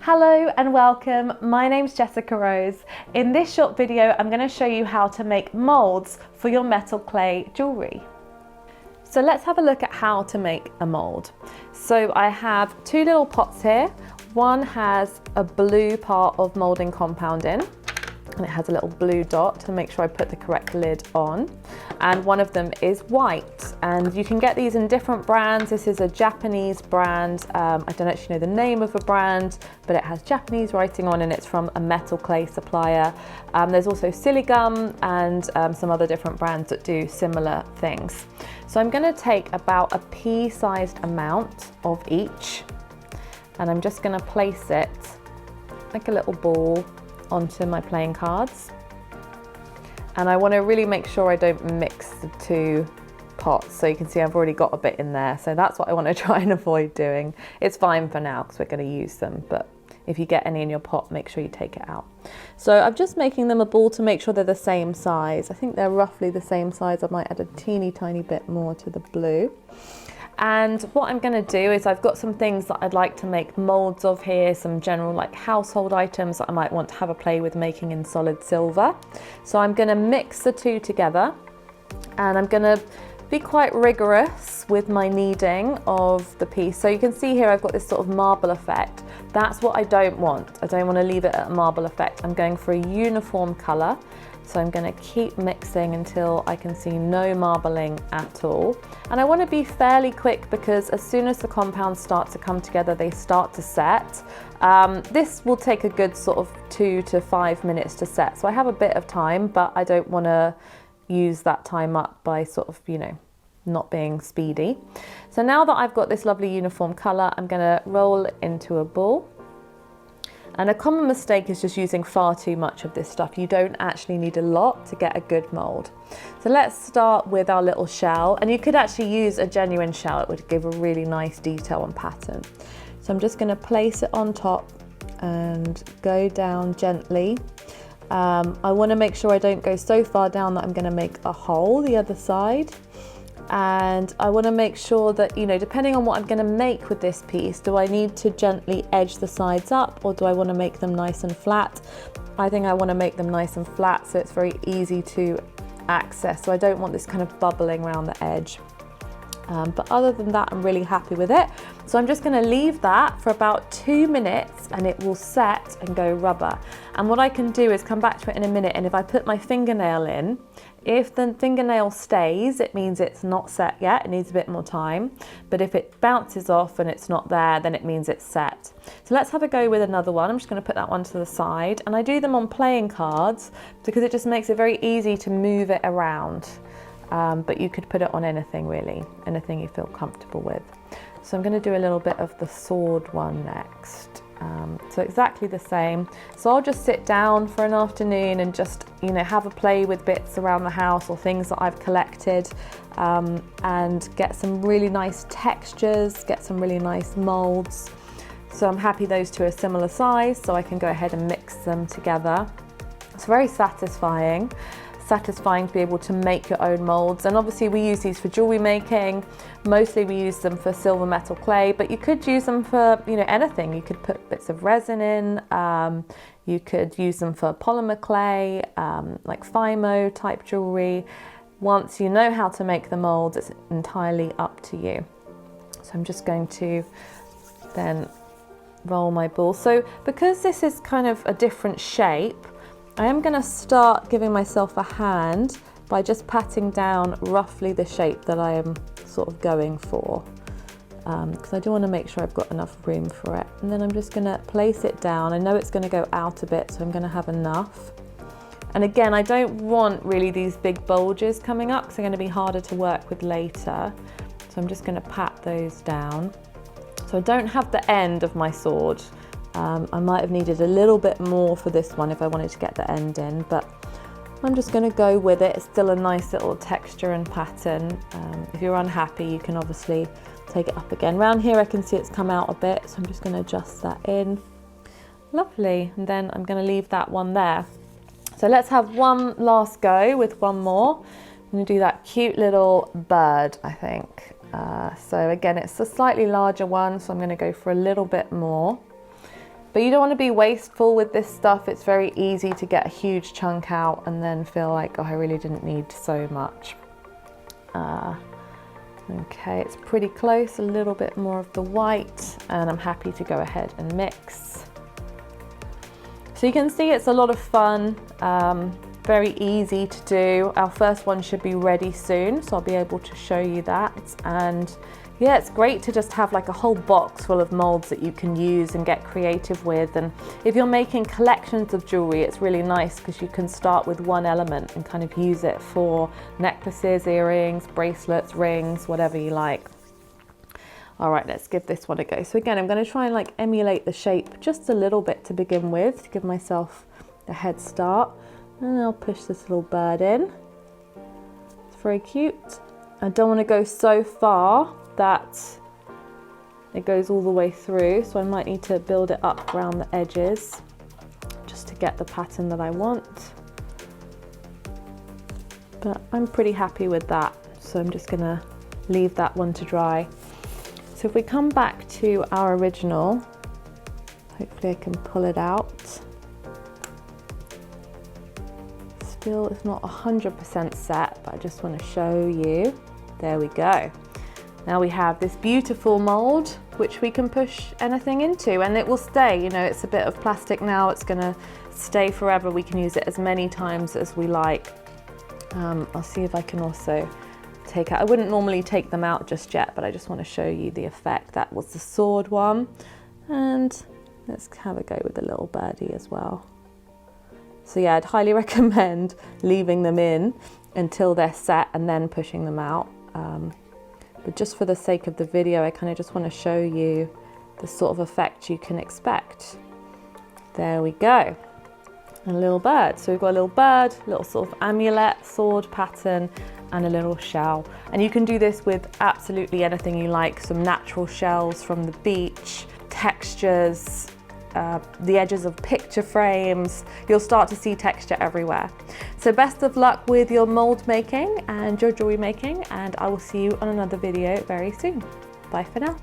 Hello and welcome, my name's Jessica Rose. In this short video, I'm going to show you how to make moulds for your metal clay jewellery. So let's have a look at how to make a mould. So I have two little pots here. One has a blue part of moulding compound in, and it has a little blue dot to make sure I put the correct lid on. And one of them is white, and you can get these in different brands. This is a Japanese brand. I don't actually know the name of a brand, but it has Japanese writing on and it's from a metal clay supplier. There's also Siligum and some other different brands that do similar things. So I'm going to take about a pea-sized amount of each, and I'm just going to place it like a little ball onto my playing cards. And I want to really make sure I don't mix the two pots. So you can see I've already got a bit in there. So that's what I want to try and avoid doing. It's fine for now because we're going to use them, but if you get any in your pot, make sure you take it out. So I'm just making them a ball to make sure they're the same size. I think they're roughly the same size. I might add a teeny tiny bit more to the blue. And what I'm going to do is I've got some things that I'd like to make moulds of here, some general like household items that I might want to have a play with making in solid silver. So I'm going to mix the two together, and I'm going to be quite rigorous with my kneading of the piece. So you can see here I've got this sort of marble effect. That's what I don't want. I don't want to leave it at a marble effect. I'm going for a uniform colour. So I'm going to keep mixing until I can see no marbling at all. And I want to be fairly quick because as soon as the compounds start to come together, they start to set. This will take a good sort of 2 to 5 minutes to set. So I have a bit of time, but I don't want to use that time up by sort of, not being speedy. So now that I've got this lovely uniform colour, I'm going to roll it into a ball. And a common mistake is just using far too much of this stuff. You don't actually need a lot to get a good mould. So let's start with our little shell. And you could actually use a genuine shell. It would give a really nice detail and pattern. So I'm just going to place it on top and go down gently. I want to make sure I don't go so far down that I'm going to make a hole the other side. And I want to make sure that, depending on what I'm going to make with this piece, do I need to gently edge the sides up or do I want to make them nice and flat? I think I want to make them nice and flat so it's very easy to access. So I don't want this kind of bubbling around the edge. But other than that, I'm really happy with it. So I'm just going to leave that for about 2 minutes and it will set and go rubber. And what I can do is come back to it in a minute, and if I put my fingernail in, if the fingernail stays, it means it's not set yet, it needs a bit more time. But if it bounces off and it's not there, then it means it's set. So let's have a go with another one. I'm just going to put that one to the side, and I do them on playing cards because it just makes it very easy to move it around. But you could put it on anything really, anything you feel comfortable with. So I'm going to do a little bit of the sword one next. So exactly the same. So I'll just sit down for an afternoon and just, have a play with bits around the house or things that I've collected, and get some really nice textures, get some really nice moulds. So I'm happy those two are similar size, so I can go ahead and mix them together. It's very satisfying to be able to make your own moulds. And obviously we use these for jewellery making. Mostly we use them for silver metal clay, but you could use them for anything. You could put bits of resin in, you could use them for polymer clay, like Fimo type jewellery. Once you know how to make the moulds, it's entirely up to you. So I'm just going to then roll my ball. So because this is kind of a different shape, I am going to start giving myself a hand by just patting down roughly the shape that I am sort of going for, because I do want to make sure I've got enough room for it. And then I'm just going to place it down. I know it's going to go out a bit, so I'm going to have enough. And again, I don't want really these big bulges coming up because they're going to be harder to work with later. So I'm just going to pat those down. So I don't have the end of my sword. I might have needed a little bit more for this one if I wanted to get the end in, but I'm just going to go with it. It's still a nice little texture and pattern. If you're unhappy, you can obviously take it up again. Round here I can see it's come out a bit, so I'm just going to adjust that in. Lovely, and then I'm going to leave that one there. So let's have one last go with one more. I'm going to do that cute little bird, I think. So again, it's a slightly larger one, so I'm going to go for a little bit more. But you don't want to be wasteful with this stuff. It's very easy to get a huge chunk out and then feel like, oh, I really didn't need so much. Okay, it's pretty close, a little bit more of the white, and I'm happy to go ahead and mix. So you can see it's a lot of fun, very easy to do. Our first one should be ready soon, so I'll be able to show you that. And yeah, it's great to just have like a whole box full of molds that you can use and get creative with. And if you're making collections of jewelry, it's really nice because you can start with one element and kind of use it for necklaces, earrings, bracelets, rings, whatever you like. All right, let's give this one a go. So again, I'm going to try and like emulate the shape just a little bit to begin with to give myself a head start. And I'll push this little bird in. It's very cute. I don't want to go so far that it goes all the way through, so I might need to build it up around the edges just to get the pattern that I want. But I'm pretty happy with that, so I'm just gonna leave that one to dry. So if we come back to our original, hopefully I can pull it out. Still, it's not 100% set, but I just want to show you. There we go. Now we have this beautiful mold, which we can push anything into and it will stay. You know, it's a bit of plastic now, it's gonna stay forever. We can use it as many times as we like. I'll see if I can also take out, I wouldn't normally take them out just yet, but I just want to show you the effect. That was the sword one. And let's have a go with the little birdie as well. So yeah, I'd highly recommend leaving them in until they're set and then pushing them out. But just for the sake of the video, I kind of just want to show you the sort of effect you can expect. There we go. A little bird. So we've got a little bird, little sort of amulet, sword pattern, and a little shell. And you can do this with absolutely anything you like. Some natural shells from the beach, textures, the edges of picture frames. You'll start to see texture everywhere. So best of luck with your mold making and your jewelry making, and I will see you on another video very soon. Bye for now.